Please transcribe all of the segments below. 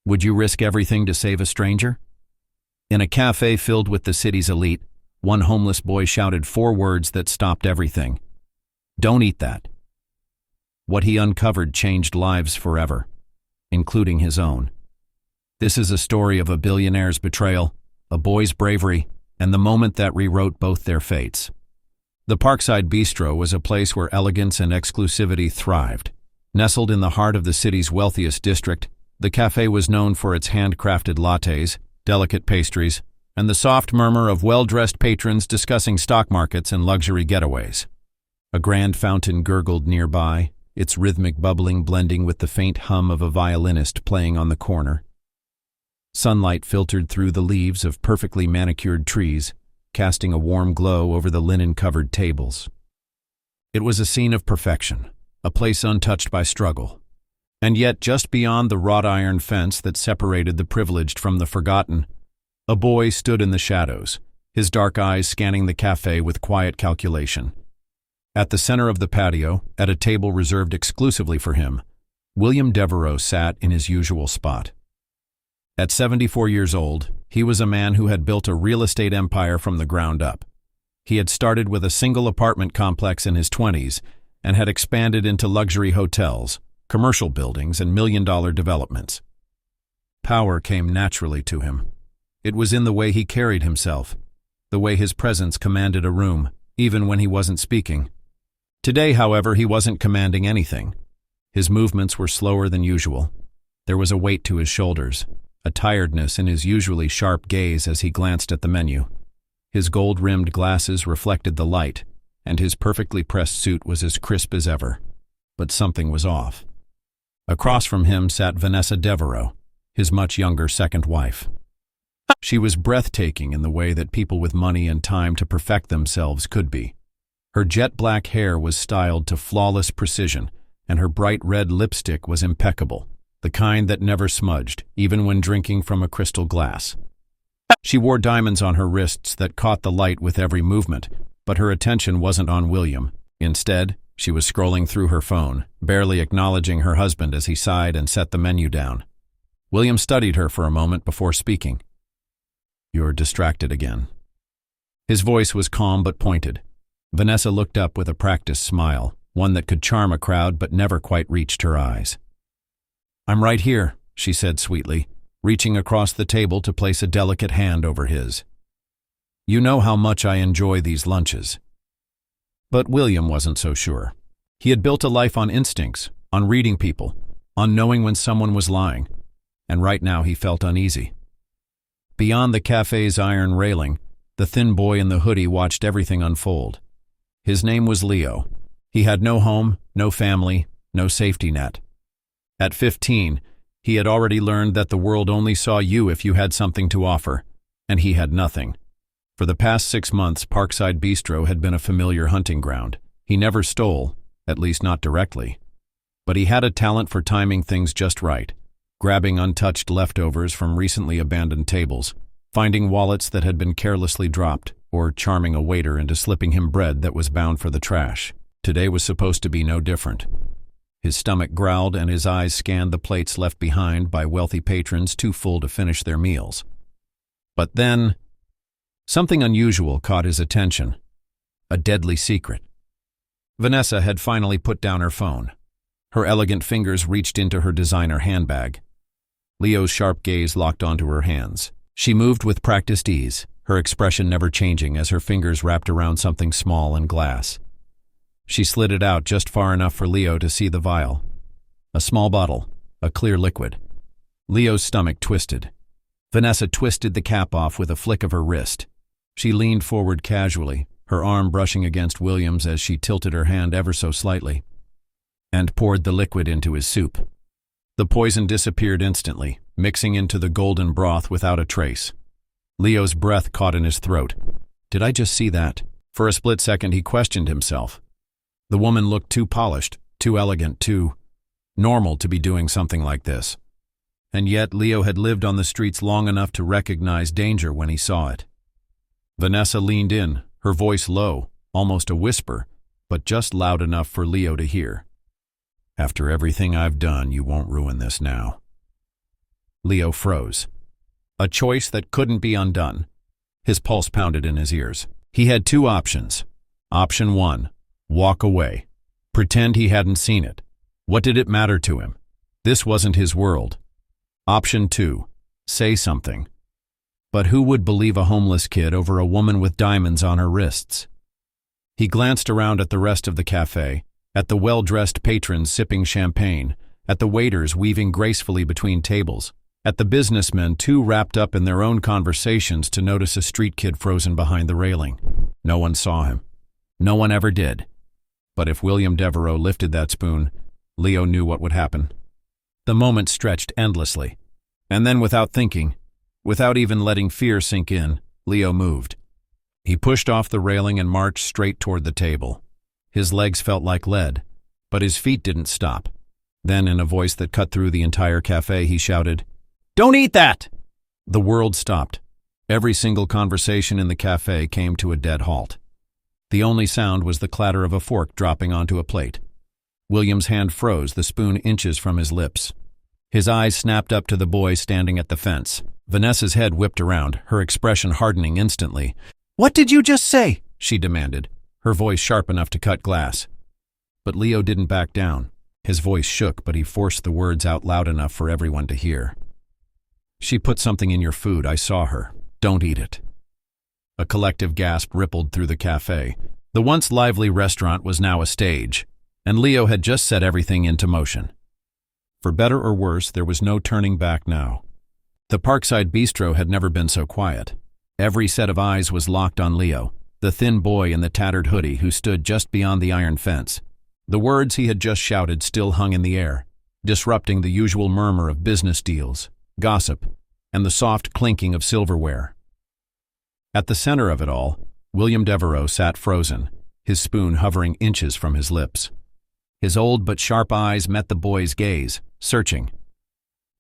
Would you risk everything to save a stranger? In a cafe filled with the city's elite, one homeless boy shouted 4 words that stopped everything. Don't eat that. What he uncovered changed lives forever, including his own. This is a story of a billionaire's betrayal, a boy's bravery, and the moment that rewrote both their fates. The Parkside Bistro was a place where elegance and exclusivity thrived. Nestled in the heart of the city's wealthiest district, the cafe was known for its handcrafted lattes, delicate pastries, and the soft murmur of well-dressed patrons discussing stock markets and luxury getaways. A grand fountain gurgled nearby, its rhythmic bubbling blending with the faint hum of a violinist playing on the corner. Sunlight filtered through the leaves of perfectly manicured trees, casting a warm glow over the linen-covered tables. It was a scene of perfection, a place untouched by struggle. And yet, just beyond the wrought iron fence that separated the privileged from the forgotten, a boy stood in the shadows, his dark eyes scanning the cafe with quiet calculation. At the center of the patio, at a table reserved exclusively for him, William Devereaux sat in his usual spot. At 74 years old, he was a man who had built a real estate empire from the ground up. He had started with a single apartment complex in his 20s and had expanded into luxury hotels, commercial buildings, and million-dollar developments. Power came naturally to him. It was in the way he carried himself, the way his presence commanded a room, even when he wasn't speaking. Today, however, he wasn't commanding anything. His movements were slower than usual. There was a weight to his shoulders, a tiredness in his usually sharp gaze as he glanced at the menu. His gold-rimmed glasses reflected the light, and his perfectly pressed suit was as crisp as ever. But something was off. Across from him sat Vanessa Devereaux, his much younger second wife. She was breathtaking in the way that people with money and time to perfect themselves could be. Her jet-black hair was styled to flawless precision, and her bright red lipstick was impeccable, the kind that never smudged, even when drinking from a crystal glass. She wore diamonds on her wrists that caught the light with every movement, but her attention wasn't on William. Instead, she was scrolling through her phone, barely acknowledging her husband as he sighed and set the menu down. William studied her for a moment before speaking. "You're distracted again." His voice was calm but pointed. Vanessa looked up with a practiced smile, one that could charm a crowd but never quite reached her eyes. "I'm right here," she said sweetly, reaching across the table to place a delicate hand over his. "You know how much I enjoy these lunches." But William wasn't so sure. He had built a life on instincts, on reading people, on knowing when someone was lying, and right now he felt uneasy. Beyond the cafe's iron railing, the thin boy in the hoodie watched everything unfold. His name was Leo. He had no home, no family, no safety net. At 15, he had already learned that the world only saw you if you had something to offer, and he had nothing. For the past 6 months, Parkside Bistro had been a familiar hunting ground. He never stole, at least not directly. But he had a talent for timing things just right, grabbing untouched leftovers from recently abandoned tables, finding wallets that had been carelessly dropped, or charming a waiter into slipping him bread that was bound for the trash. Today was supposed to be no different. His stomach growled and his eyes scanned the plates left behind by wealthy patrons too full to finish their meals. But then, something unusual caught his attention. A deadly secret. Vanessa had finally put down her phone. Her elegant fingers reached into her designer handbag. Leo's sharp gaze locked onto her hands. She moved with practiced ease, her expression never changing as her fingers wrapped around something small and glass. She slid it out just far enough for Leo to see the vial. A small bottle, a clear liquid. Leo's stomach twisted. Vanessa twisted the cap off with a flick of her wrist. She leaned forward casually, her arm brushing against William's as she tilted her hand ever so slightly, and poured the liquid into his soup. The poison disappeared instantly, mixing into the golden broth without a trace. Leo's breath caught in his throat. Did I just see that? For a split second he questioned himself. The woman looked too polished, too elegant, too normal to be doing something like this. And yet Leo had lived on the streets long enough to recognize danger when he saw it. Vanessa leaned in, her voice low, almost a whisper, but just loud enough for Leo to hear. "After everything I've done, you won't ruin this now." Leo froze. A choice that couldn't be undone. His pulse pounded in his ears. He had two options. Option 1, walk away. Pretend he hadn't seen it. What did it matter to him? This wasn't his world. Option 2, say something. But who would believe a homeless kid over a woman with diamonds on her wrists? He glanced around at the rest of the cafe, at the well-dressed patrons sipping champagne, at the waiters weaving gracefully between tables, at the businessmen too wrapped up in their own conversations to notice a street kid frozen behind the railing. No one saw him. No one ever did. But if William Devereaux lifted that spoon, Leo knew what would happen. The moment stretched endlessly. And then without thinking, without even letting fear sink in, Leo moved. He pushed off the railing and marched straight toward the table. His legs felt like lead, but his feet didn't stop. Then, in a voice that cut through the entire cafe, he shouted, "Don't eat that!" The world stopped. Every single conversation in the cafe came to a dead halt. The only sound was the clatter of a fork dropping onto a plate. William's hand froze, the spoon inches from his lips. His eyes snapped up to the boy standing at the fence. Vanessa's head whipped around, her expression hardening instantly. "What did you just say?" she demanded, her voice sharp enough to cut glass. But Leo didn't back down. His voice shook, but he forced the words out loud enough for everyone to hear. "She put something in your food. I saw her. Don't eat it." A collective gasp rippled through the cafe. The once lively restaurant was now a stage, and Leo had just set everything into motion. For better or worse, there was no turning back now. The Parkside Bistro had never been so quiet. Every set of eyes was locked on Leo, the thin boy in the tattered hoodie who stood just beyond the iron fence. The words he had just shouted still hung in the air, disrupting the usual murmur of business deals, gossip, and the soft clinking of silverware. At the center of it all, William Devereaux sat frozen, his spoon hovering inches from his lips. His old but sharp eyes met the boy's gaze, searching.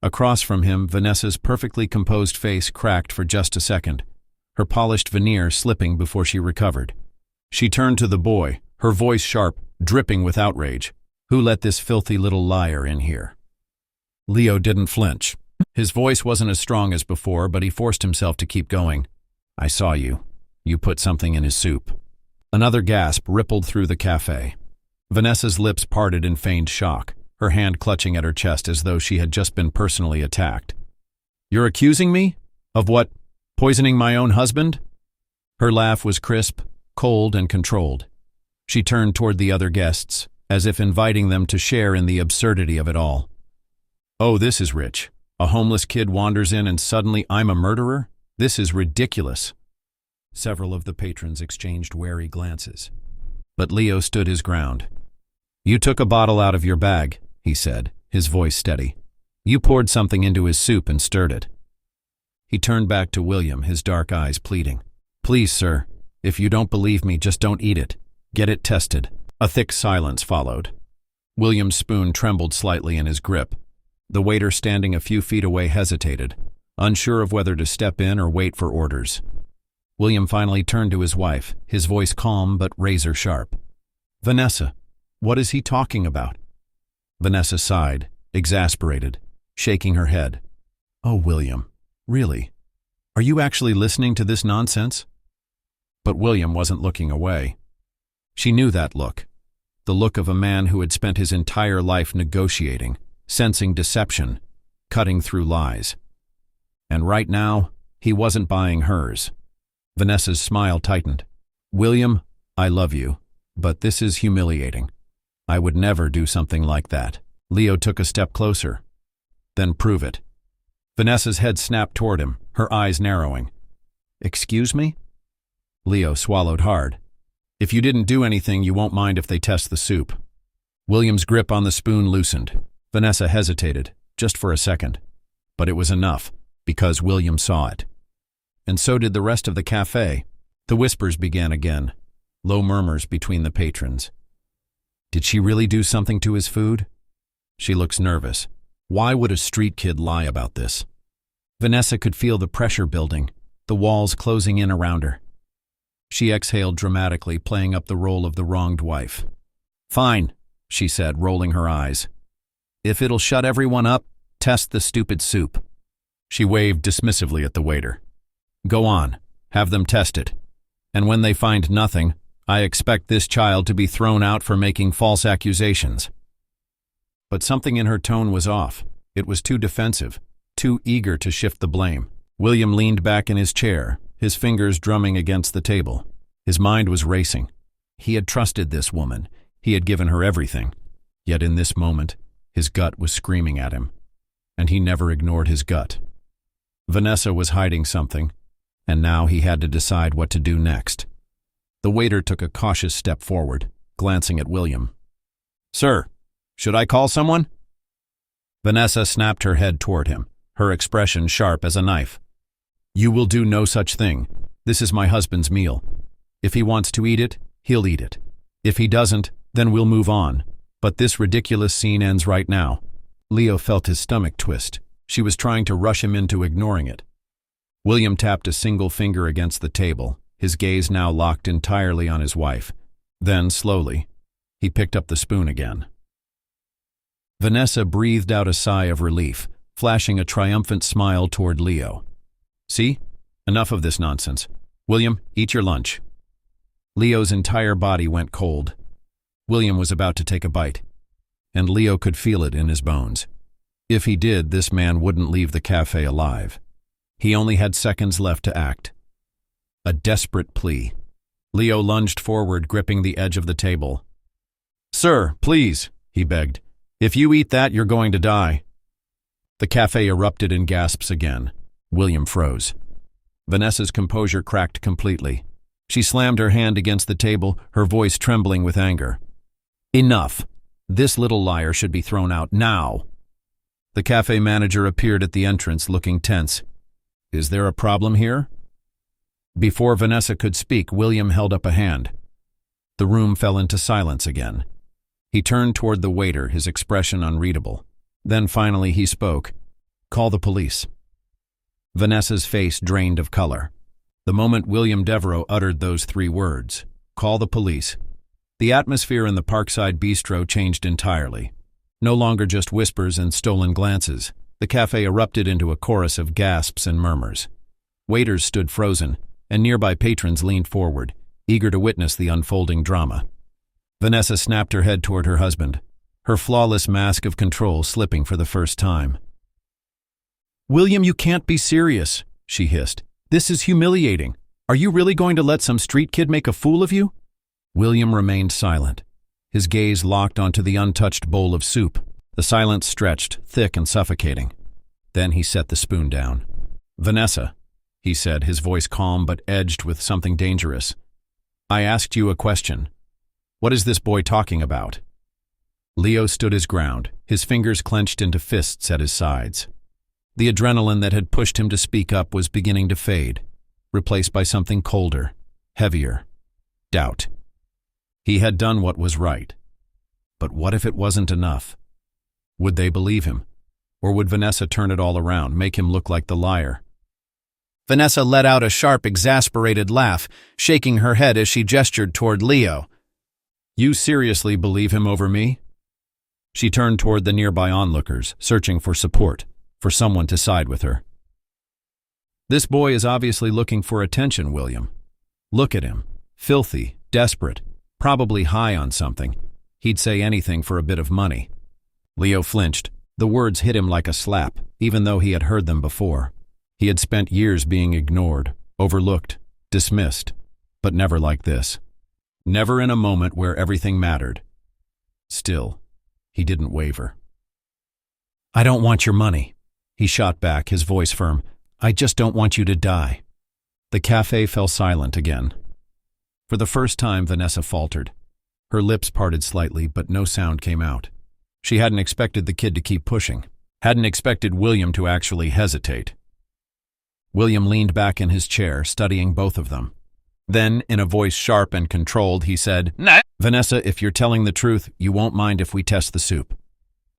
Across from him, Vanessa's perfectly composed face cracked for just a second, her polished veneer slipping before she recovered. She turned to the boy, her voice sharp, dripping with outrage. "Who let this filthy little liar in here?" Leo didn't flinch. His voice wasn't as strong as before, but he forced himself to keep going. "I saw you. You put something in his soup." Another gasp rippled through the cafe. Vanessa's lips parted in feigned shock, her hand clutching at her chest as though she had just been personally attacked. "You're accusing me? Of what? Poisoning my own husband?" Her laugh was crisp, cold, and controlled. She turned toward the other guests, as if inviting them to share in the absurdity of it all. "Oh, this is rich. A homeless kid wanders in and suddenly I'm a murderer? This is ridiculous." Several of the patrons exchanged wary glances. But Leo stood his ground. "You took a bottle out of your bag," he said, his voice steady. "You poured something into his soup and stirred it." He turned back to William, his dark eyes pleading. "Please, sir, if you don't believe me, just don't eat it. Get it tested." A thick silence followed. William's spoon trembled slightly in his grip. The waiter standing a few feet away hesitated, unsure of whether to step in or wait for orders. William finally turned to his wife, his voice calm but razor-sharp. "Vanessa, what is he talking about?" Vanessa sighed, exasperated, shaking her head. "Oh, William, really? Are you actually listening to this nonsense?" But William wasn't looking away. She knew that look, the look of a man who had spent his entire life negotiating, sensing deception, cutting through lies. And right now, he wasn't buying hers. Vanessa's smile tightened. "William, I love you, but this is humiliating. I would never do something like that." Leo took a step closer. "Then prove it." Vanessa's head snapped toward him, her eyes narrowing. "Excuse me?" Leo swallowed hard. "If you didn't do anything, you won't mind if they test the soup." William's grip on the spoon loosened. Vanessa hesitated, just for a second. But it was enough, because William saw it. And so did the rest of the cafe. The whispers began again, low murmurs between the patrons. Did she really do something to his food? She looks nervous. Why would a street kid lie about this? Vanessa could feel the pressure building, the walls closing in around her. She exhaled dramatically, playing up the role of the wronged wife. "Fine," she said, rolling her eyes. "If it'll shut everyone up, test the stupid soup." She waved dismissively at the waiter. Go on, have them test it. And when they find nothing, I expect this child to be thrown out for making false accusations. But something in her tone was off. It was too defensive, too eager to shift the blame. William leaned back in his chair, his fingers drumming against the table. His mind was racing. He had trusted this woman. He had given her everything. Yet in this moment, his gut was screaming at him. And he never ignored his gut. Vanessa was hiding something, and now he had to decide what to do next. The waiter took a cautious step forward, glancing at William. Sir, should I call someone? Vanessa snapped her head toward him, her expression sharp as a knife. You will do no such thing. This is my husband's meal. If he wants to eat it, he'll eat it. If he doesn't, then we'll move on. But this ridiculous scene ends right now. Leo felt his stomach twist. She was trying to rush him into ignoring it. William tapped a single finger against the table, his gaze now locked entirely on his wife. Then, slowly, he picked up the spoon again. Vanessa breathed out a sigh of relief, flashing a triumphant smile toward Leo. See? Enough of this nonsense. William, eat your lunch. Leo's entire body went cold. William was about to take a bite, and Leo could feel it in his bones. If he did, this man wouldn't leave the cafe alive. He only had seconds left to act. A desperate plea. Leo lunged forward, gripping the edge of the table. Sir, please, he begged. If you eat that, you're going to die. The cafe erupted in gasps again. William froze. Vanessa's composure cracked completely. She slammed her hand against the table, her voice trembling with anger. Enough. This little liar should be thrown out now. The cafe manager appeared at the entrance, looking tense. Is there a problem here? Before Vanessa could speak, William held up a hand. The room fell into silence again. He turned toward the waiter, his expression unreadable. Then finally he spoke. Call the police. Vanessa's face drained of color. The moment William Devereaux uttered those 3 words, call the police, the atmosphere in the Parkside Bistro changed entirely. No longer just whispers and stolen glances. The cafe erupted into a chorus of gasps and murmurs. Waiters stood frozen, and nearby patrons leaned forward, eager to witness the unfolding drama. Vanessa snapped her head toward her husband, her flawless mask of control slipping for the first time. William, you can't be serious, she hissed. This is humiliating. Are you really going to let some street kid make a fool of you? William remained silent, his gaze locked onto the untouched bowl of soup. The silence stretched, thick and suffocating. Then he set the spoon down. Vanessa, he said, his voice calm but edged with something dangerous. I asked you a question. What is this boy talking about? Leo stood his ground, his fingers clenched into fists at his sides. The adrenaline that had pushed him to speak up was beginning to fade, replaced by something colder, heavier, doubt. He had done what was right. But what if it wasn't enough? Would they believe him? Or would Vanessa turn it all around, make him look like the liar? Vanessa let out a sharp, exasperated laugh, shaking her head as she gestured toward Leo. You seriously believe him over me? She turned toward the nearby onlookers, searching for support, for someone to side with her. This boy is obviously looking for attention, William. Look at him. Filthy, desperate, probably high on something. He'd say anything for a bit of money. Leo flinched. The words hit him like a slap, even though he had heard them before. He had spent years being ignored, overlooked, dismissed, but never like this. Never in a moment where everything mattered. Still, he didn't waver. I don't want your money, he shot back, his voice firm. I just don't want you to die. The cafe fell silent again. For the first time, Vanessa faltered. Her lips parted slightly, but no sound came out. She hadn't expected the kid to keep pushing, hadn't expected William to actually hesitate. William leaned back in his chair, studying both of them. Then, in a voice sharp and controlled, he said, "No. Vanessa, if you're telling the truth, you won't mind if we test the soup."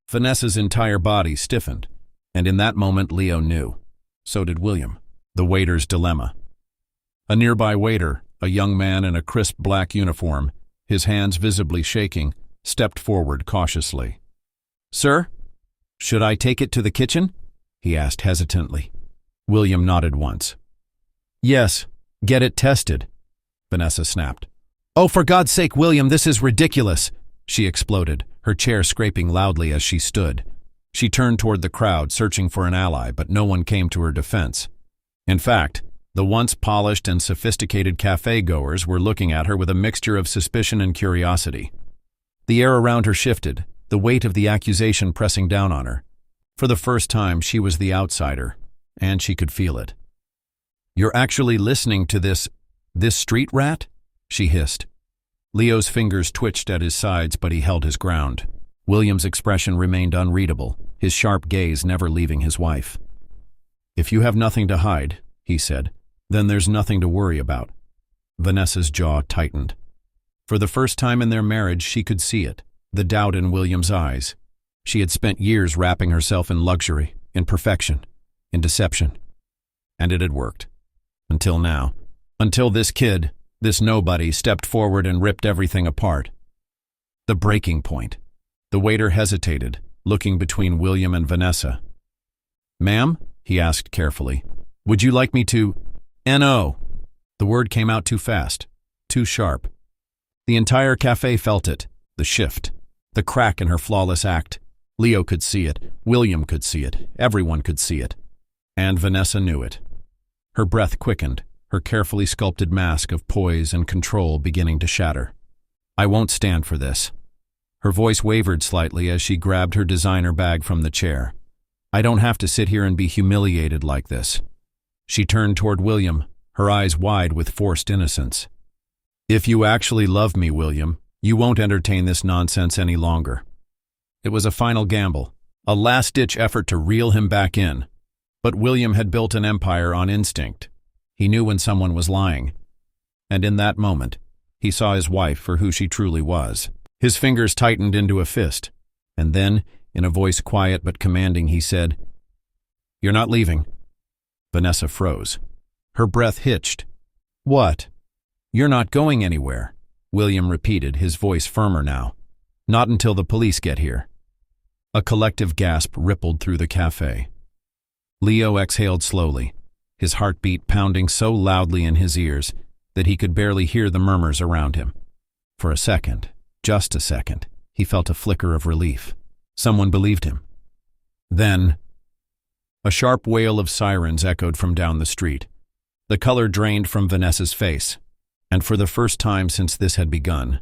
Vanessa's entire body stiffened, and in that moment Leo knew. So did William. The waiter's dilemma. A nearby waiter, a young man in a crisp black uniform, his hands visibly shaking, stepped forward cautiously. "Sir, should I take it to the kitchen?" he asked hesitantly. William nodded once. Yes, get it tested, Vanessa snapped. Oh, for God's sake, William, this is ridiculous, she exploded, her chair scraping loudly as she stood. She turned toward the crowd, searching for an ally, but no one came to her defense. In fact, the once polished and sophisticated cafe-goers were looking at her with a mixture of suspicion and curiosity. The air around her shifted, the weight of the accusation pressing down on her. For the first time, she was the outsider, and she could feel it. You're actually listening to this street rat? She hissed. Leo's fingers twitched at his sides, but he held his ground. William's expression remained unreadable, his sharp gaze never leaving his wife. If you have nothing to hide, he said, then there's nothing to worry about. Vanessa's jaw tightened. For the first time in their marriage, she could see it, the doubt in William's eyes. She had spent years wrapping herself in luxury, in perfection, in deception. And it had worked. Until now. Until this kid, this nobody, stepped forward and ripped everything apart. The breaking point. The waiter hesitated, looking between William and Vanessa. Ma'am, he asked carefully, would you like me to… N.O. The word came out too fast, too sharp. The entire cafe felt it, the shift, the crack in her flawless act. Leo could see it, William could see it, everyone could see it. And Vanessa knew it. Her breath quickened, her carefully sculpted mask of poise and control beginning to shatter. I won't stand for this. Her voice wavered slightly as she grabbed her designer bag from the chair. I don't have to sit here and be humiliated like this. She turned toward William, her eyes wide with forced innocence. If you actually love me, William, you won't entertain this nonsense any longer. It was a final gamble, a last-ditch effort to reel him back in. But William had built an empire on instinct. He knew when someone was lying. And in that moment, he saw his wife for who she truly was. His fingers tightened into a fist, and then, in a voice quiet but commanding, he said, You're not leaving. Vanessa froze. Her breath hitched. What? You're not going anywhere, William repeated, his voice firmer now. Not until the police get here. A collective gasp rippled through the cafe. Leo exhaled slowly, his heartbeat pounding so loudly in his ears that he could barely hear the murmurs around him. For a second, just a second, he felt a flicker of relief. Someone believed him. Then, a sharp wail of sirens echoed from down the street. The color drained from Vanessa's face, and for the first time since this had begun,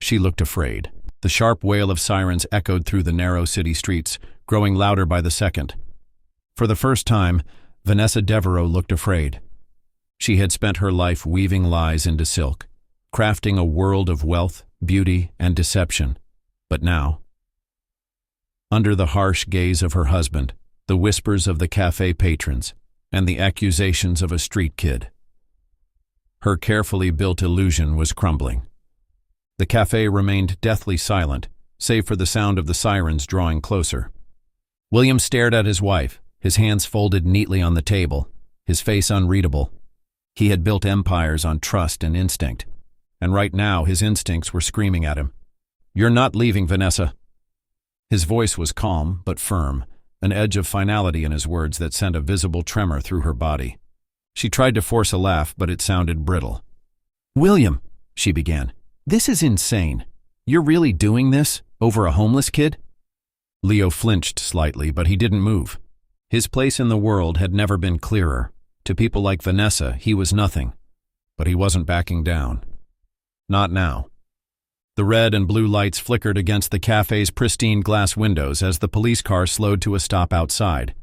she looked afraid. The sharp wail of sirens echoed through the narrow city streets, growing louder by the second. For the first time, Vanessa Devereaux looked afraid. She had spent her life weaving lies into silk, crafting a world of wealth, beauty, and deception. But now, under the harsh gaze of her husband, the whispers of the cafe patrons, and the accusations of a street kid, her carefully built illusion was crumbling. The cafe remained deathly silent, save for the sound of the sirens drawing closer. William stared at his wife, his hands folded neatly on the table, his face unreadable. He had built empires on trust and instinct, and right now his instincts were screaming at him. You're not leaving, Vanessa. His voice was calm but firm, an edge of finality in his words that sent a visible tremor through her body. She tried to force a laugh, but it sounded brittle. William, she began, this is insane. You're really doing this over a homeless kid? Leo flinched slightly, but he didn't move. His place in the world had never been clearer. To people like Vanessa, he was nothing. But he wasn't backing down. Not now. The red and blue lights flickered against the cafe's pristine glass windows as the police car slowed to a stop outside.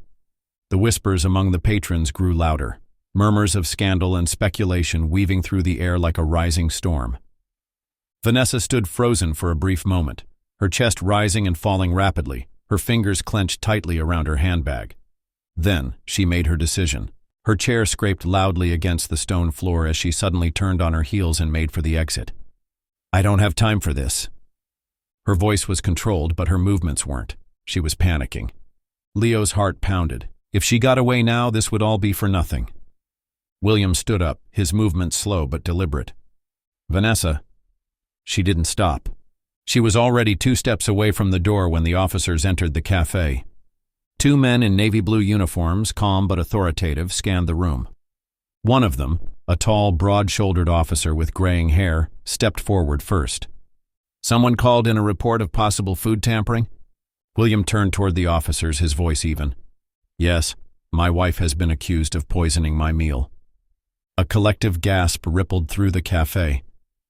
The whispers among the patrons grew louder, murmurs of scandal and speculation weaving through the air like a rising storm. Vanessa stood frozen for a brief moment, her chest rising and falling rapidly, her fingers clenched tightly around her handbag. Then she made her decision. Her chair scraped loudly against the stone floor as she suddenly turned on her heels and made for the exit. I don't have time for this. Her voice was controlled, but her movements weren't. She was panicking. Leo's heart pounded. If she got away now, this would all be for nothing. William stood up, his movements slow but deliberate. Vanessa. She didn't stop. She was already 2 steps away from the door when the officers entered the cafe. Two men in navy blue uniforms, calm but authoritative, scanned the room. One of them, a tall, broad-shouldered officer with graying hair, stepped forward first. "Someone called in a report of possible food tampering?" William turned toward the officers, his voice even. "Yes, my wife has been accused of poisoning my meal." A collective gasp rippled through the cafe.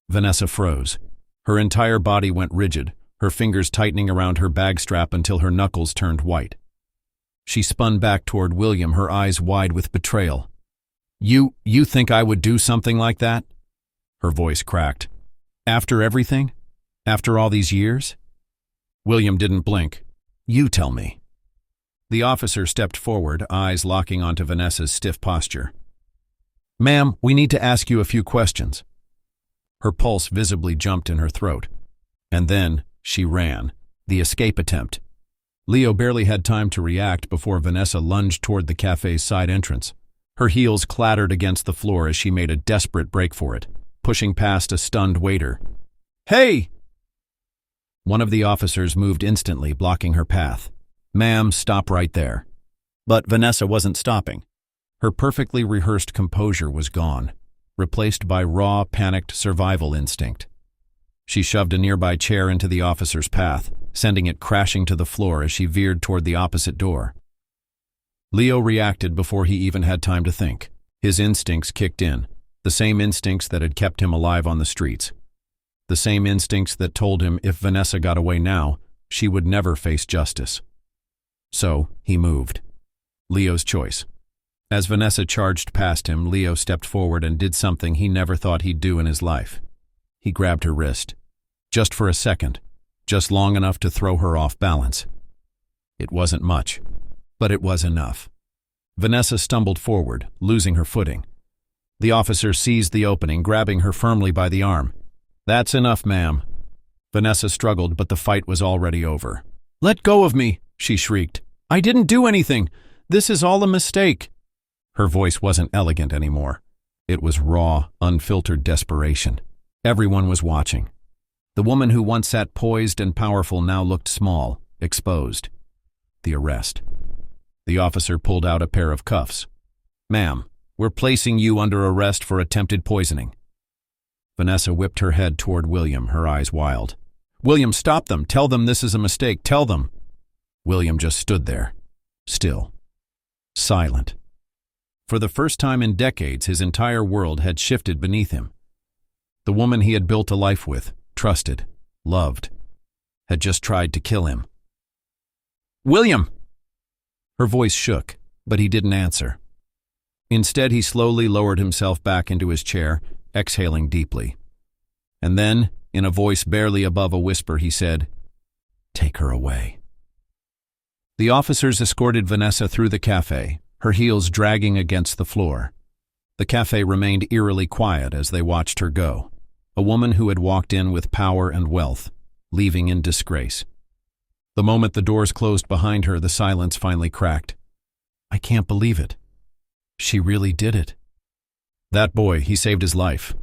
Vanessa froze. Her entire body went rigid, her fingers tightening around her bag strap until her knuckles turned white. She spun back toward William, her eyes wide with betrayal. You think I would do something like that?" Her voice cracked. "After everything? After all these years?" William didn't blink. "You tell me." The officer stepped forward, eyes locking onto Vanessa's stiff posture. "Ma'am, we need to ask you a few questions." Her pulse visibly jumped in her throat. And then she ran. The escape attempt. Leo barely had time to react before Vanessa lunged toward the cafe's side entrance. Her heels clattered against the floor as she made a desperate break for it, pushing past a stunned waiter. "Hey!" One of the officers moved instantly, blocking her path. "Ma'am, stop right there." But Vanessa wasn't stopping. Her perfectly rehearsed composure was gone, replaced by raw, panicked survival instinct. She shoved a nearby chair into the officer's path, sending it crashing to the floor as she veered toward the opposite door. Leo reacted before he even had time to think. His instincts kicked in, the same instincts that had kept him alive on the streets. The same instincts that told him if Vanessa got away now, she would never face justice. So, he moved. Leo's choice. As Vanessa charged past him, Leo stepped forward and did something he never thought he'd do in his life. He grabbed her wrist. Just for a second, just long enough to throw her off balance. It wasn't much, but it was enough. Vanessa stumbled forward, losing her footing. The officer seized the opening, grabbing her firmly by the arm. "That's enough, ma'am." Vanessa struggled, but the fight was already over. "Let go of me," she shrieked. "I didn't do anything. This is all a mistake." Her voice wasn't elegant anymore. It was raw, unfiltered desperation. Everyone was watching. The woman who once sat poised and powerful now looked small, exposed. The arrest. The officer pulled out a pair of cuffs. "Ma'am, we're placing you under arrest for attempted poisoning." Vanessa whipped her head toward William, her eyes wild. "William, stop them. Tell them this is a mistake. Tell them." William just stood there, still, silent. For the first time in decades, his entire world had shifted beneath him. The woman he had built a life with, trusted, loved, had just tried to kill him. "William!" Her voice shook, but he didn't answer. Instead, he slowly lowered himself back into his chair, exhaling deeply. And then, in a voice barely above a whisper, he said, "Take her away." The officers escorted Vanessa through the cafe, her heels dragging against the floor. The cafe remained eerily quiet as they watched her go. A woman who had walked in with power and wealth, leaving in disgrace. The moment the doors closed behind her, the silence finally cracked. "I can't believe it. She really did it." "That boy, he saved his life."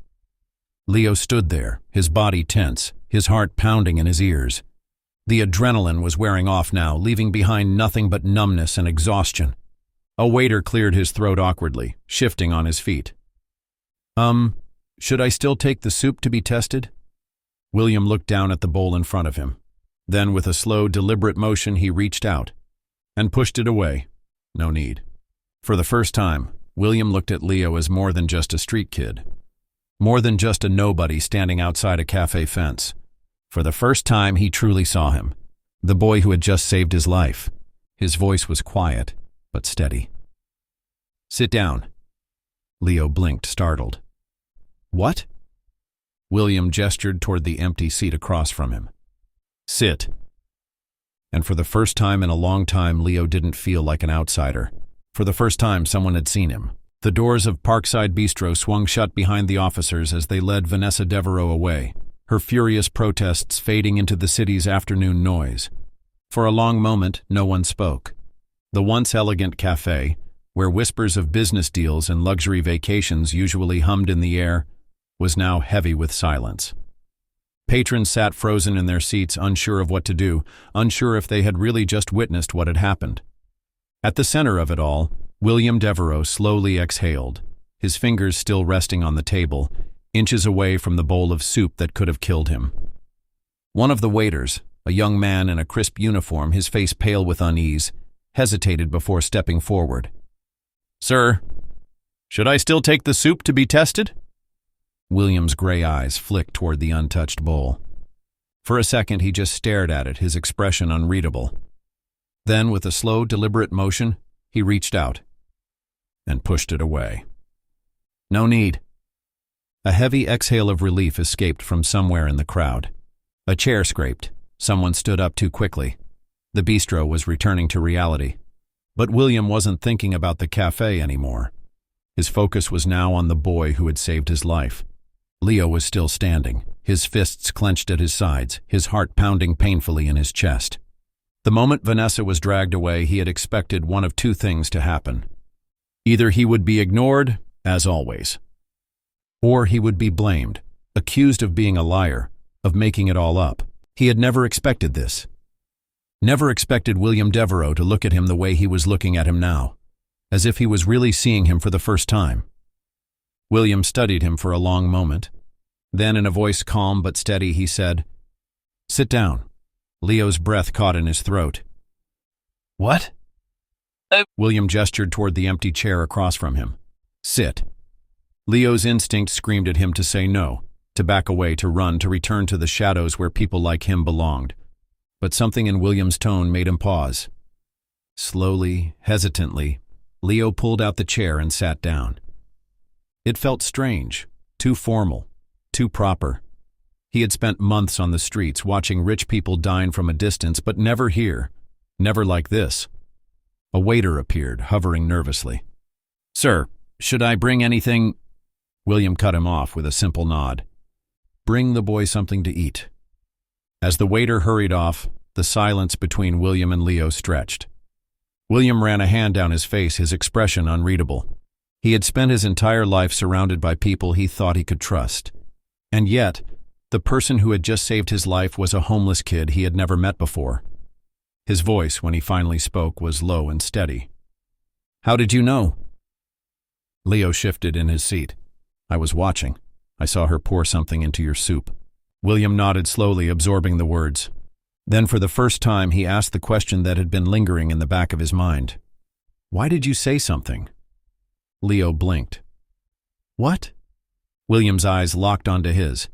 Leo stood there, his body tense, his heart pounding in his ears. The adrenaline was wearing off now, leaving behind nothing but numbness and exhaustion. A waiter cleared his throat awkwardly, shifting on his feet. Should I still take the soup to be tested?" William looked down at the bowl in front of him. Then, with a slow, deliberate motion, he reached out and pushed it away. No need. For the first time, William looked at Leo as more than just a street kid. More than just a nobody standing outside a cafe fence. For the first time, he truly saw him. The boy who had just saved his life. His voice was quiet, but steady. "Sit down." Leo blinked, startled. "What?" William gestured toward the empty seat across from him. "Sit." And for the first time in a long time, Leo didn't feel like an outsider. For the first time, someone had seen him. The doors of Parkside Bistro swung shut behind the officers as they led Vanessa Devereaux away, her furious protests fading into the city's afternoon noise. For a long moment, no one spoke. The once elegant cafe, where whispers of business deals and luxury vacations usually hummed in the air, was now heavy with silence. Patrons sat frozen in their seats, unsure of what to do, unsure if they had really just witnessed what had happened. At the center of it all, William Devereux slowly exhaled, his fingers still resting on the table, inches away from the bowl of soup that could have killed him. One of the waiters, a young man in a crisp uniform, his face pale with unease, hesitated before stepping forward. "Sir, should I still take the soup to be tested?" William's gray eyes flicked toward the untouched bowl. For a second, he just stared at it, his expression unreadable. Then, with a slow, deliberate motion, he reached out and pushed it away. "No need." A heavy exhale of relief escaped from somewhere in the crowd. A chair scraped. Someone stood up too quickly. The bistro was returning to reality. But William wasn't thinking about the cafe anymore. His focus was now on the boy who had saved his life. Leo was still standing, his fists clenched at his sides, his heart pounding painfully in his chest. The moment Vanessa was dragged away, he had expected one of two things to happen. Either he would be ignored, as always, or he would be blamed, accused of being a liar, of making it all up. He had never expected this. Never expected William Devereux to look at him the way he was looking at him now, as if he was really seeing him for the first time. William studied him for a long moment. Then, in a voice calm but steady, he said, "Sit down." Leo's breath caught in his throat. "What?" William gestured toward the empty chair across from him. "Sit." Leo's instinct screamed at him to say no, to back away, to run, to return to the shadows where people like him belonged. But something in William's tone made him pause. Slowly, hesitantly, Leo pulled out the chair and sat down. It felt strange, too formal, too proper. He had spent months on the streets watching rich people dine from a distance, but never here, never like this. A waiter appeared, hovering nervously. "Sir, should I bring anything?" William cut him off with a simple nod. "Bring the boy something to eat." As the waiter hurried off, the silence between William and Leo stretched. William ran a hand down his face, his expression unreadable. He had spent his entire life surrounded by people he thought he could trust. And yet, the person who had just saved his life was a homeless kid he had never met before. His voice, when he finally spoke, was low and steady. "How did you know?" Leo shifted in his seat. "I was watching. I saw her pour something into your soup." William nodded slowly, absorbing the words. Then, for the first time, he asked the question that had been lingering in the back of his mind. "Why did you say something?" Leo blinked. "What?" William's eyes locked onto his.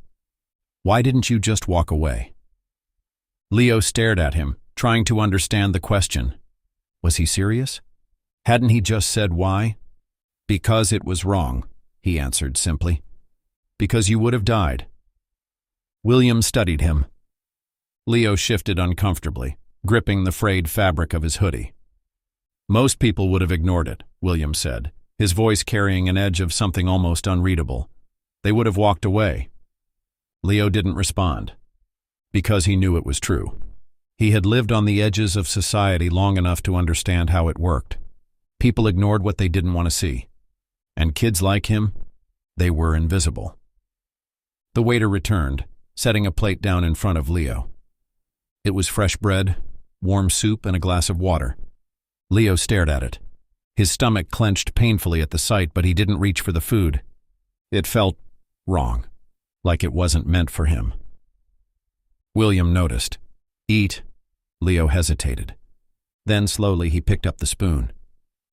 "Why didn't you just walk away?" Leo stared at him, trying to understand the question. Was he serious? Hadn't he just said why? "Because it was wrong," he answered simply. "Because you would have died." William studied him. Leo shifted uncomfortably, gripping the frayed fabric of his hoodie. "Most people would have ignored it," William said, his voice carrying an edge of something almost unreadable. "They would have walked away." Leo didn't respond, because he knew it was true. He had lived on the edges of society long enough to understand how it worked. People ignored what they didn't want to see. And kids like him, they were invisible. The waiter returned, setting a plate down in front of Leo. It was fresh bread, warm soup, and a glass of water. Leo stared at it. His stomach clenched painfully at the sight, but he didn't reach for the food. It felt wrong, like it wasn't meant for him. William noticed. "Eat." Leo hesitated. Then slowly he picked up the spoon.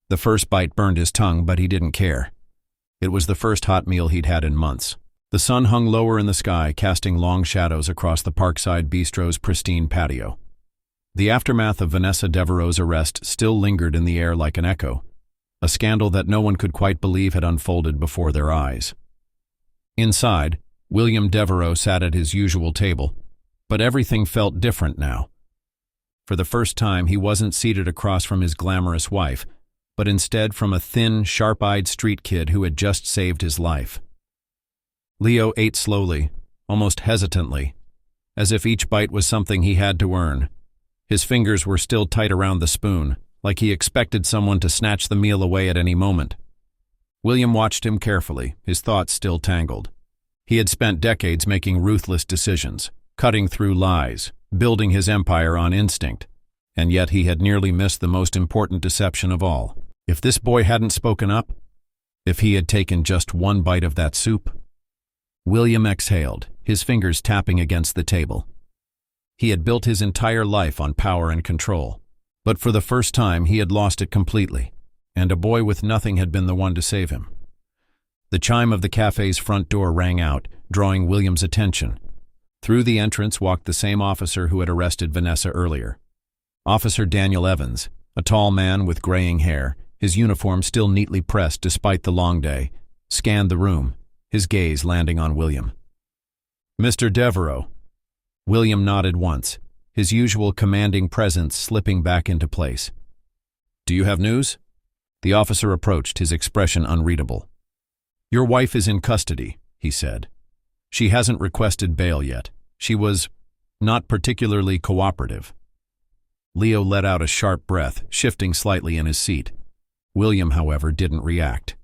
The first bite burned his tongue, but he didn't care. It was the first hot meal he'd had in months. The sun hung lower in the sky, casting long shadows across the Parkside Bistro's pristine patio. The aftermath of Vanessa Devereux's arrest still lingered in the air like an echo, a scandal that no one could quite believe had unfolded before their eyes. Inside, William Devereux sat at his usual table, but everything felt different now. For the first time, he wasn't seated across from his glamorous wife, but instead from a thin, sharp-eyed street kid who had just saved his life. Leo ate slowly, almost hesitantly, as if each bite was something he had to earn. His fingers were still tight around the spoon, like he expected someone to snatch the meal away at any moment. William watched him carefully, his thoughts still tangled. He had spent decades making ruthless decisions, cutting through lies, building his empire on instinct. And yet he had nearly missed the most important deception of all. If this boy hadn't spoken up, if he had taken just one bite of that soup. William exhaled, his fingers tapping against the table. He had built his entire life on power and control, but for the first time he had lost it completely, and a boy with nothing had been the one to save him. The chime of the cafe's front door rang out, drawing William's attention. Through the entrance walked the same officer who had arrested Vanessa earlier. Officer Daniel Evans, a tall man with graying hair, his uniform still neatly pressed despite the long day, scanned the room, his gaze landing on William. "Mr. Devereaux." William nodded once, his usual commanding presence slipping back into place. "Do you have news?" The officer approached, his expression unreadable. "Your wife is in custody," he said. "She hasn't requested bail yet. She was not particularly cooperative." Leo let out a sharp breath, shifting slightly in his seat. William, however, didn't react.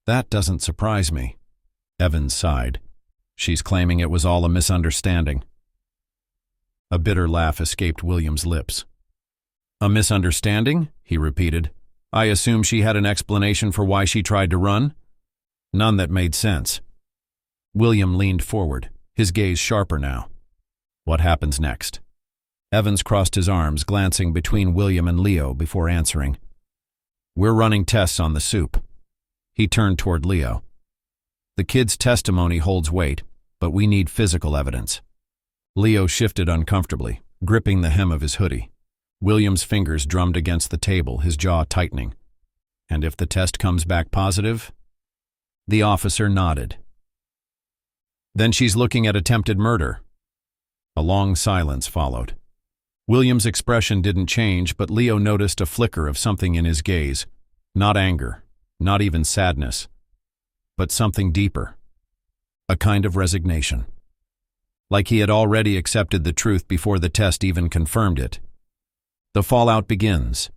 "That doesn't surprise me," Evans sighed. "She's claiming it was all a misunderstanding." A bitter laugh escaped William's lips. "A misunderstanding?" he repeated. "I assume she had an explanation for why she tried to run?" "None that made sense." William leaned forward, his gaze sharper now. "What happens next?" Evans crossed his arms, glancing between William and Leo before answering. "We're running tests on the soup." He turned toward Leo. "The kid's testimony holds weight, but we need physical evidence." Leo shifted uncomfortably, gripping the hem of his hoodie. William's fingers drummed against the table, his jaw tightening. "And if the test comes back positive?" The officer nodded. "Then she's looking at attempted murder." A long silence followed. William's expression didn't change, but Leo noticed a flicker of something in his gaze. Not anger, not even sadness, but something deeper. A kind of resignation. Like he had already accepted the truth before the test even confirmed it. The fallout begins.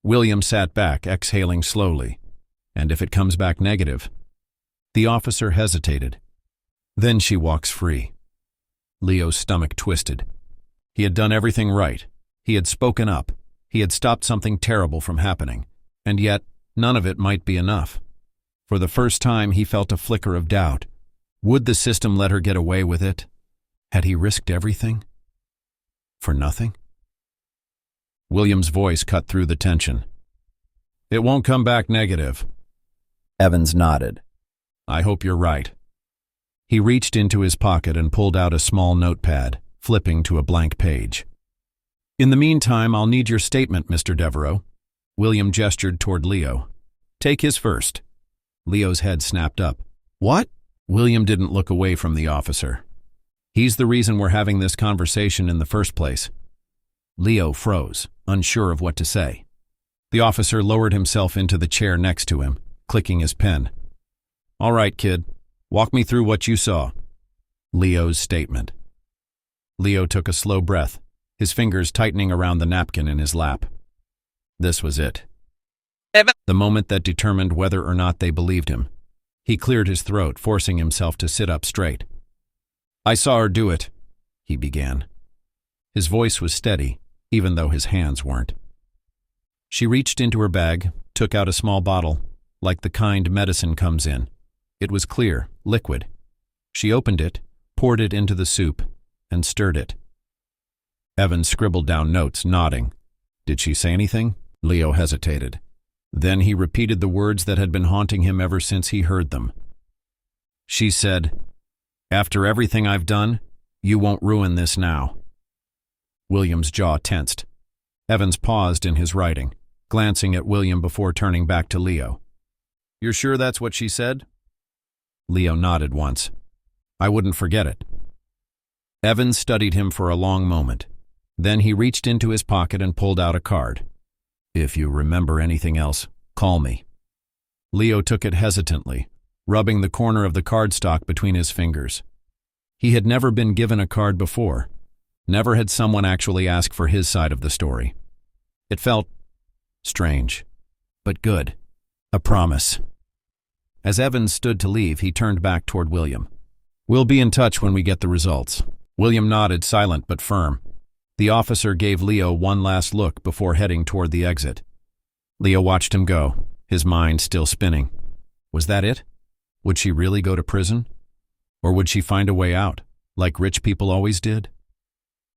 William sat back, exhaling slowly. "And if it comes back negative?" The officer hesitated. "Then she walks free." Leo's stomach twisted. He had done everything right. He had spoken up. He had stopped something terrible from happening. And yet, none of it might be enough. For the first time, he felt a flicker of doubt. Would the system let her get away with it? Had he risked everything? For nothing? William's voice cut through the tension. "It won't come back negative." Evans nodded. "I hope you're right." He reached into his pocket and pulled out a small notepad, flipping to a blank page. "In the meantime, I'll need your statement, Mr. Devereaux." William gestured toward Leo. "Take his first." Leo's head snapped up. "What?" William didn't look away from the officer. "He's the reason we're having this conversation in the first place." Leo froze, unsure of what to say. The officer lowered himself into the chair next to him, clicking his pen. "All right, kid. Walk me through what you saw." Leo's statement. Leo took a slow breath, his fingers tightening around the napkin in his lap. This was it. The moment that determined whether or not they believed him. He cleared his throat, forcing himself to sit up straight. "I saw her do it," he began. His voice was steady, even though his hands weren't. She reached into her bag, took out a small bottle, like the kind medicine comes in. It was clear, liquid. She opened it, poured it into the soup, and stirred it. Evans scribbled down notes, nodding. "Did she say anything?" Leo hesitated. Then he repeated the words that had been haunting him ever since he heard them. She said, "After everything I've done, you won't ruin this now." William's jaw tensed. Evans paused in his writing, glancing at William before turning back to Leo. "You're sure that's what she said?" Leo nodded once. "I wouldn't forget it." Evans studied him for a long moment. Then he reached into his pocket and pulled out a card. "If you remember anything else, call me." Leo took it hesitantly, rubbing the corner of the cardstock between his fingers. He had never been given a card before. Never had someone actually asked for his side of the story. It felt strange, but good. A promise. As Evans stood to leave, he turned back toward William. "We'll be in touch when we get the results." William nodded, silent but firm. The officer gave Leo one last look before heading toward the exit. Leo watched him go, his mind still spinning. Was that it? Would she really go to prison? Or would she find a way out, like rich people always did?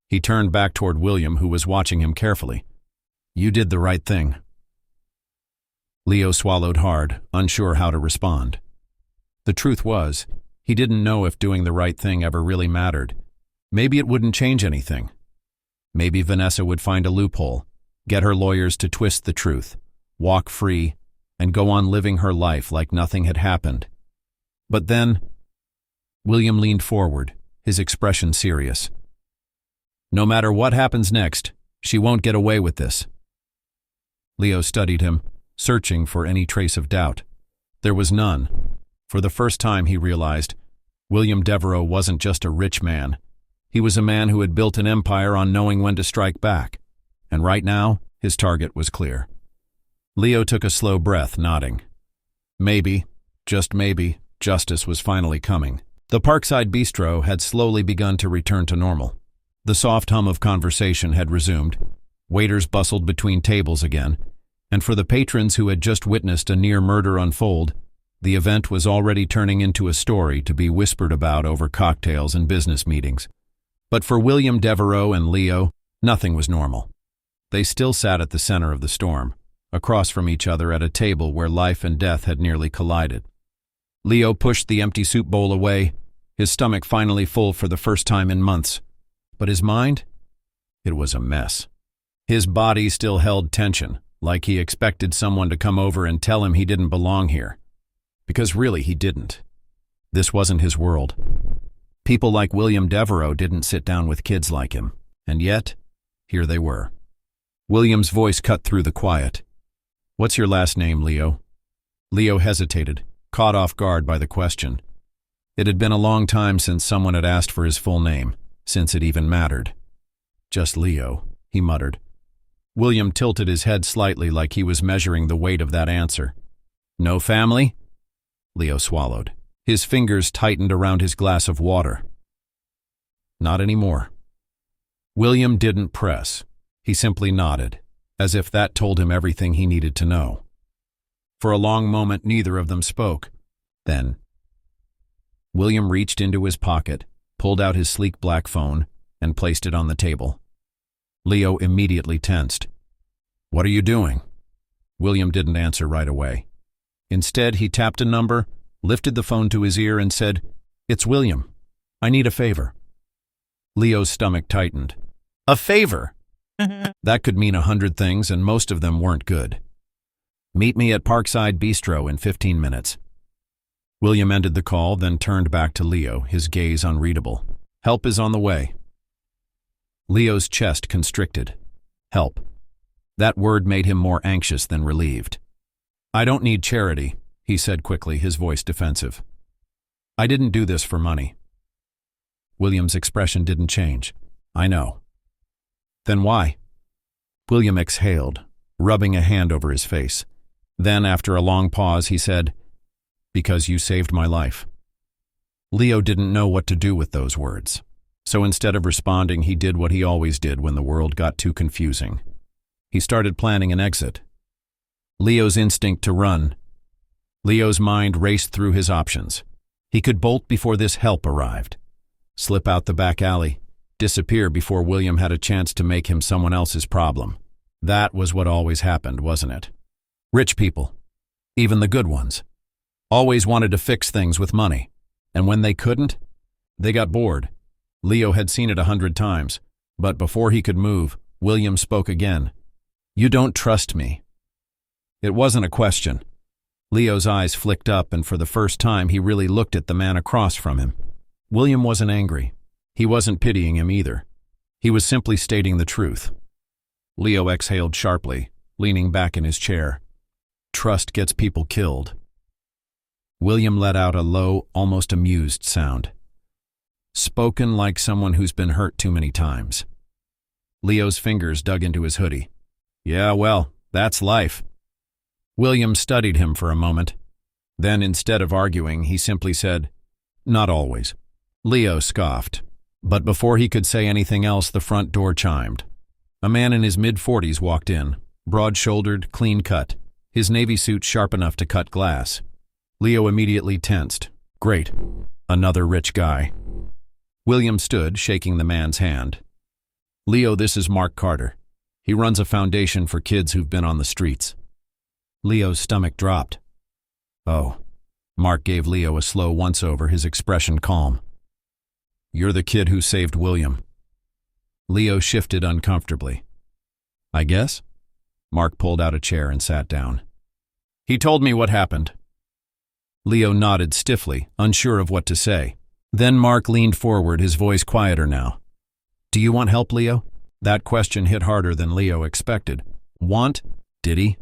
He turned back toward William, who was watching him carefully. You did the right thing. Leo swallowed hard, unsure how to respond. The truth was, he didn't know if doing the right thing ever really mattered. Maybe it wouldn't change anything. Maybe Vanessa would find a loophole, get her lawyers to twist the truth, walk free, and go on living her life like nothing had happened. But then, William leaned forward, his expression serious. No matter what happens next, she won't get away with this. Leo studied him, searching for any trace of doubt. There was none. For the first time he realized, William Devereaux wasn't just a rich man. He was a man who had built an empire on knowing when to strike back. And right now, his target was clear. Leo took a slow breath, nodding. Maybe, just maybe, justice was finally coming. The Parkside Bistro had slowly begun to return to normal. The soft hum of conversation had resumed. Waiters bustled between tables again, and for the patrons who had just witnessed a near murder unfold, the event was already turning into a story to be whispered about over cocktails and business meetings. But for William Devereaux and Leo, nothing was normal. They still sat at the center of the storm, across from each other at a table where life and death had nearly collided. Leo pushed the empty soup bowl away, his stomach finally full for the first time in months. But his mind? It was a mess. His body still held tension, like he expected someone to come over and tell him he didn't belong here. Because really he didn't. This wasn't his world. People like William Devereaux didn't sit down with kids like him, and yet, here they were. William's voice cut through the quiet. What's your last name, Leo? Leo hesitated, caught off guard by the question. It had been a long time since someone had asked for his full name, since it even mattered. Just Leo, he muttered. William tilted his head slightly like he was measuring the weight of that answer. No family? Leo swallowed. His fingers tightened around his glass of water. Not anymore. William didn't press. He simply nodded, as if that told him everything he needed to know. For a long moment, neither of them spoke. Then, William reached into his pocket, pulled out his sleek black phone, and placed it on the table. Leo immediately tensed. What are you doing? William didn't answer right away. Instead, he tapped a number, lifted the phone to his ear, and said, It's William. I need a favor. Leo's stomach tightened. A favor? That could mean 100 things, and most of them weren't good. Meet me at Parkside Bistro in 15 minutes. William ended the call, then turned back to Leo, his gaze unreadable. Help is on the way. Leo's chest constricted. Help. That word made him more anxious than relieved. I don't need charity, he said quickly, his voice defensive. I didn't do this for money. William's expression didn't change. I know. Then why? William exhaled, rubbing a hand over his face. Then, after a long pause, he said, Because you saved my life. Leo didn't know what to do with those words. So instead of responding, he did what he always did when the world got too confusing. He started planning an exit. Leo's instinct to run. Leo's mind raced through his options. He could bolt before this help arrived, slip out the back alley, disappear before William had a chance to make him someone else's problem. That was what always happened, wasn't it? Rich people, even the good ones, always wanted to fix things with money. And when they couldn't, they got bored. Leo had seen it 100 times, but before he could move, William spoke again. You don't trust me. It wasn't a question. Leo's eyes flicked up, and for the first time he really looked at the man across from him. William wasn't angry. He wasn't pitying him either. He was simply stating the truth. Leo exhaled sharply, leaning back in his chair. Trust gets people killed. William let out a low, almost amused sound. Spoken like someone who's been hurt too many times. Leo's fingers dug into his hoodie. Yeah, well, that's life. William studied him for a moment. Then, instead of arguing, he simply said, Not always. Leo scoffed. But before he could say anything else, the front door chimed. A man in his mid-40s walked in, broad-shouldered, clean-cut, his navy suit sharp enough to cut glass. Leo immediately tensed. Great. Another rich guy. William stood, shaking the man's hand. Leo, this is Mark Carter. He runs a foundation for kids who've been on the streets. Leo's stomach dropped. Oh. Mark gave Leo a slow once-over, his expression calm. You're the kid who saved William. Leo shifted uncomfortably. I guess? Mark pulled out a chair and sat down. He told me what happened. Leo nodded stiffly, unsure of what to say. Then Mark leaned forward, his voice quieter now. Do you want help, Leo? That question hit harder than Leo expected. Want? Did he?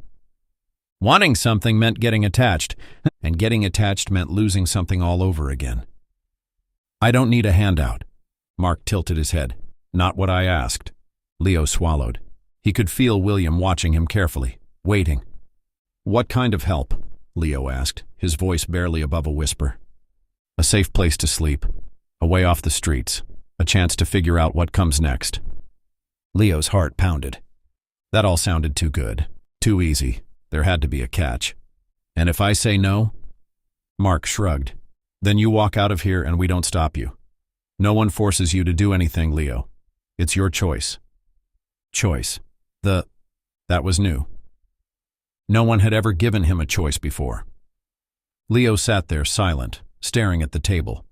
Wanting something meant getting attached, and getting attached meant losing something all over again. I don't need a handout. Mark tilted his head. Not what I asked. Leo swallowed. He could feel William watching him carefully, waiting. What kind of help? Leo asked, his voice barely above a whisper. A safe place to sleep, away off the streets, a chance to figure out what comes next. Leo's heart pounded. That all sounded too good, too easy. There had to be a catch. And if I say no? Mark shrugged. Then you walk out of here and we don't stop you. No one forces you to do anything, Leo. It's your choice. Choice. That was new. No one had ever given him a choice before. Leo sat there silent, staring at the table.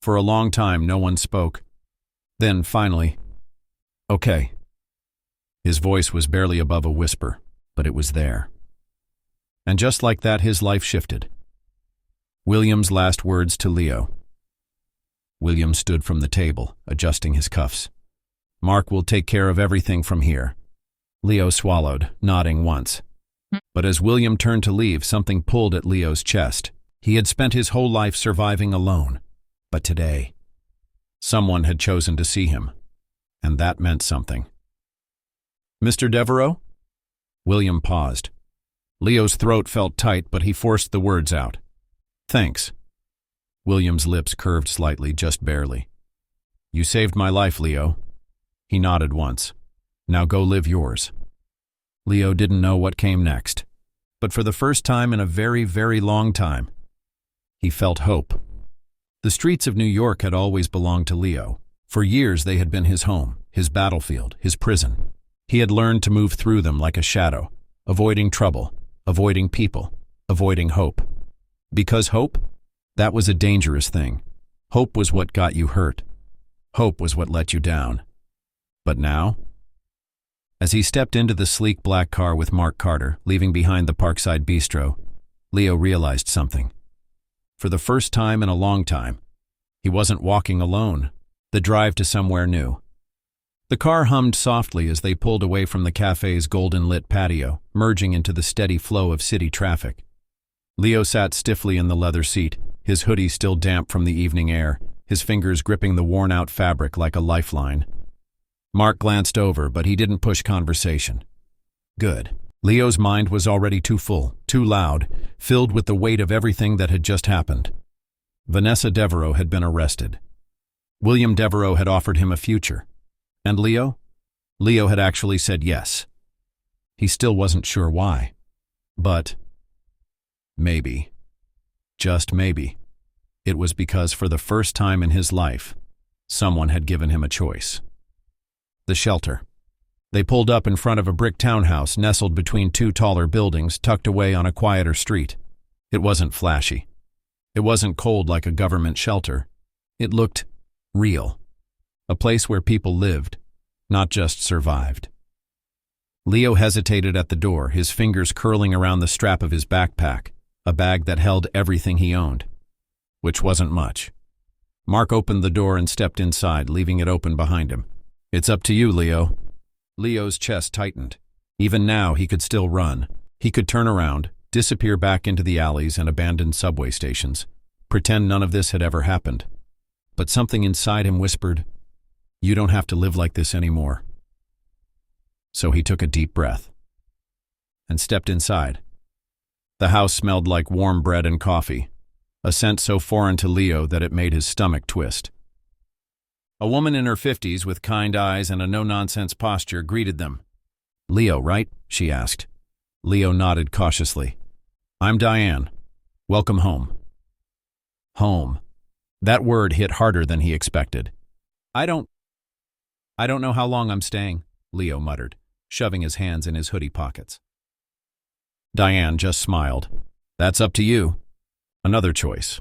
For a long time, no one spoke. Then, finally, okay. His voice was barely above a whisper, but it was there. And just like that, his life shifted. William's last words to Leo. William stood from the table, adjusting his cuffs. Mark will take care of everything from here. Leo swallowed, nodding once. But as William turned to leave, something pulled at Leo's chest. He had spent his whole life surviving alone. But today, someone had chosen to see him. And that meant something. Mr. Devereaux? William paused. Leo's throat felt tight, but he forced the words out. Thanks. William's lips curved slightly, just barely. You saved my life, Leo. He nodded once. Now go live yours. Leo didn't know what came next. But for the first time in a very, very long time, he felt hope. The streets of New York had always belonged to Leo. For years they had been his home, his battlefield, his prison. He had learned to move through them like a shadow, avoiding trouble, avoiding people, avoiding hope. Because hope? That was a dangerous thing. Hope was what got you hurt. Hope was what let you down. But now? As he stepped into the sleek black car with Mark Carter, leaving behind the Parkside Bistro, Leo realized something. For the first time in a long time, he wasn't walking alone. The drive to somewhere new. The car hummed softly as they pulled away from the cafe's golden-lit patio, merging into the steady flow of city traffic. Leo sat stiffly in the leather seat, his hoodie still damp from the evening air, his fingers gripping the worn-out fabric like a lifeline. Mark glanced over, but he didn't push conversation. Good. Leo's mind was already too full, too loud, filled with the weight of everything that had just happened. Vanessa Devereaux had been arrested. William Devereaux had offered him a future. And Leo? Leo had actually said yes. He still wasn't sure why. But maybe, just maybe, it was because for the first time in his life, someone had given him a choice. The shelter. They pulled up in front of a brick townhouse nestled between two taller buildings tucked away on a quieter street. It wasn't flashy. It wasn't cold like a government shelter. It looked real. A place where people lived, not just survived. Leo hesitated at the door, his fingers curling around the strap of his backpack, a bag that held everything he owned, which wasn't much. Mark opened the door and stepped inside, leaving it open behind him. It's up to you, Leo. Leo's chest tightened. Even now, he could still run. He could turn around, disappear back into the alleys and abandoned subway stations, pretend none of this had ever happened. But something inside him whispered, you don't have to live like this anymore. So he took a deep breath and stepped inside. The house smelled like warm bread and coffee, a scent so foreign to Leo that it made his stomach twist. A woman in her 50s with kind eyes and a no-nonsense posture greeted them. "Leo, right?" she asked. Leo nodded cautiously. "I'm Diane. Welcome home." Home. That word hit harder than he expected. I don't know how long I'm staying," Leo muttered, shoving his hands in his hoodie pockets. Diane just smiled. "That's up to you." Another choice.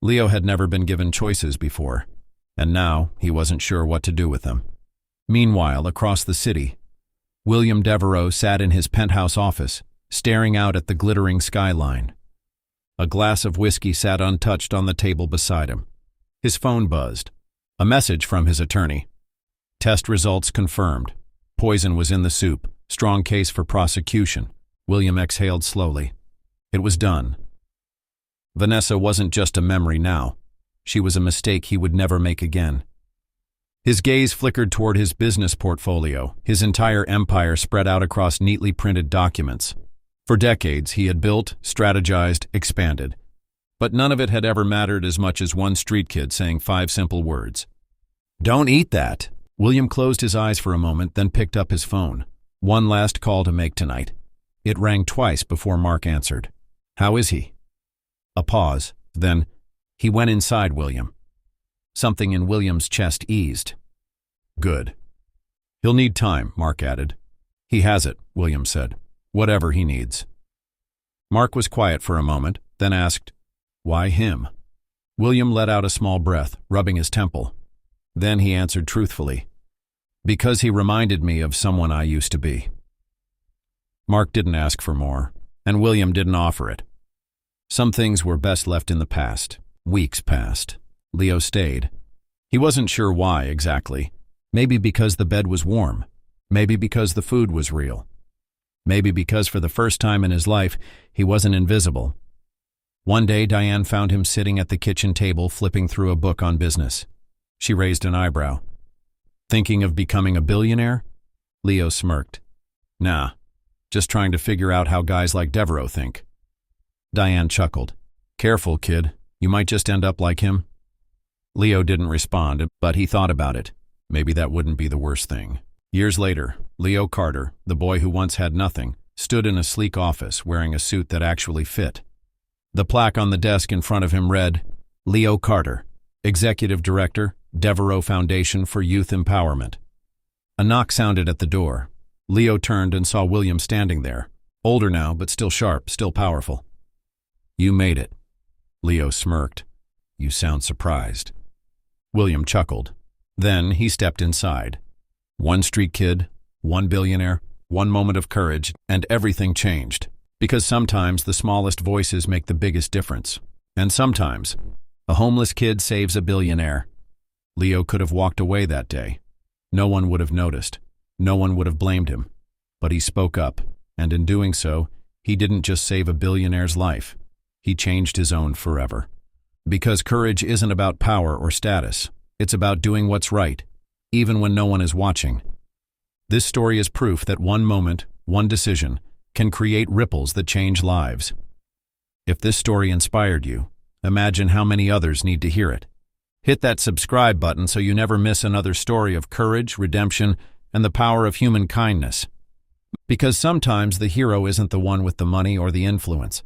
Leo had never been given choices before, and now he wasn't sure what to do with them. Meanwhile, across the city, William Devereaux sat in his penthouse office, staring out at the glittering skyline. A glass of whiskey sat untouched on the table beside him. His phone buzzed. A message from his attorney. Test results confirmed. Poison was in the soup. Strong case for prosecution. William exhaled slowly. It was done. Vanessa wasn't just a memory now. She was a mistake he would never make again. His gaze flickered toward his business portfolio, his entire empire spread out across neatly printed documents. For decades, he had built, strategized, expanded. But none of it had ever mattered as much as one street kid saying 5 simple words. "Don't eat that." William closed his eyes for a moment, then picked up his phone. One last call to make tonight. It rang twice before Mark answered. "How is he?" A pause, then, "He went inside, William." Something in William's chest eased. "Good." "He'll need time," Mark added. "He has it," William said. "Whatever he needs." Mark was quiet for a moment, then asked, "Why him?" William let out a small breath, rubbing his temple. Then he answered truthfully, "Because he reminded me of someone I used to be." Mark didn't ask for more, and William didn't offer it. Some things were best left in the past. Weeks passed. Leo stayed. He wasn't sure why exactly. Maybe because the bed was warm. Maybe because the food was real. Maybe because for the first time in his life, he wasn't invisible. One day, Diane found him sitting at the kitchen table flipping through a book on business. She raised an eyebrow. "Thinking of becoming a billionaire?" Leo smirked. "Nah, just trying to figure out how guys like Devereaux think." Diane chuckled. "Careful, kid. You might just end up like him." Leo didn't respond, but he thought about it. Maybe that wouldn't be the worst thing. Years later, Leo Carter, the boy who once had nothing, stood in a sleek office wearing a suit that actually fit. The plaque on the desk in front of him read, "Leo Carter, Executive Director, Devereaux Foundation for Youth Empowerment." A knock sounded at the door. Leo turned and saw William standing there, older now but still sharp, still powerful. "You made it." Leo smirked. "You sound surprised." William chuckled. Then he stepped inside. One street kid, one billionaire, one moment of courage, and everything changed. Because sometimes the smallest voices make the biggest difference. And sometimes, a homeless kid saves a billionaire. Leo could have walked away that day. No one would have noticed. No one would have blamed him. But he spoke up, and in doing so, he didn't just save a billionaire's life. He changed his own forever. Because courage isn't about power or status. It's about doing what's right, even when no one is watching. This story is proof that one moment, one decision, can create ripples that change lives. If this story inspired you, imagine how many others need to hear it. Hit that subscribe button so you never miss another story of courage, redemption, and the power of human kindness. Because sometimes the hero isn't the one with the money or the influence.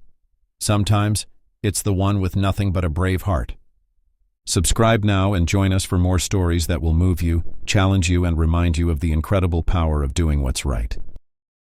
Sometimes it's the one with nothing but a brave heart. Subscribe now and join us for more stories that will move you, challenge you, and remind you of the incredible power of doing what's right.